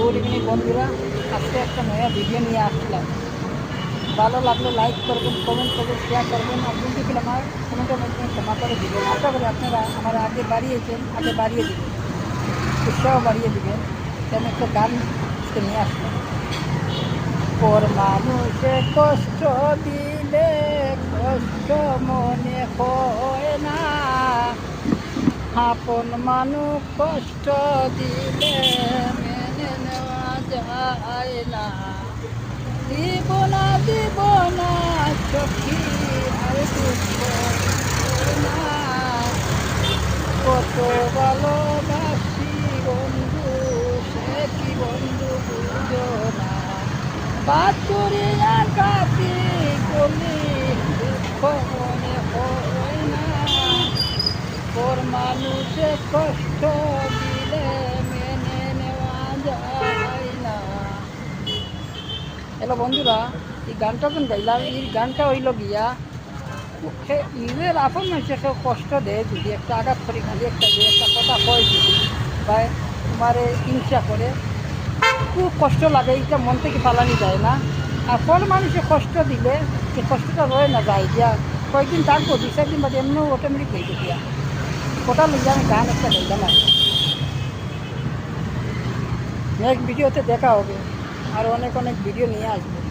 Good evening বন্ধুরা, আজকে একটা নয়া ভিডিও নিয়ে আসলাম। ভালো লাগলে লাইক করবেন, কমেন্ট করবেন, শেয়ার করবেন, আর বন্ধু কিনা আমার কমেন্টের মাধ্যমে ক্ষমা করে দিবেন। আশা করি আপনারা আমার আগে বাড়িয়েছেন, আগে বাড়িয়ে দিবেন, উৎসাহ বাড়িয়ে দিবেন। আমি একটা গান আজকে নিয়ে আসলাম। পর মানুষে কষ্ট দিলে কষ্ট মনে হয় না, আপন মানুষ কষ্ট দিলে মেনে নেওয়া যায় না। দিব না দিব না সখী আর দুঃখ না, কত ভালোবাসি বন্ধু সে কি বন্ধু বুঝো না। বাতুরিয়া কাটি গলি দুঃখ মনে হয় না, ওর মানুষে কষ্ট দিলে মেনে নেওয়া যায় না। হ্যালো বন্ধুরা, এই গানটা যখন গাইলাম, এই গানটা হইল গিয়া নিজের আপন মানুষকে কষ্ট দেয়, যদি একটা আঘাত করে খালি একটা যে একটা কথা কয় যদি বা তোমারে হিংসা করে, খুব কষ্ট লাগে। এটা মন থেকে পালানি যায় না। আর ফল মানুষে কষ্ট দিলে এই কষ্টটা রয়ে না যায় গিয়া, কয়েকদিন থাকবো, 2-4 দিন বাদে এমনিও অটোমেটিক হয়ে গিয়া। ওটা লিখে আমি গান একটা গাইলাম আর নেক্সট ভিডিওতে দেখা হবে, আর অনেক অনেক ভিডিও নিয়ে আসবো।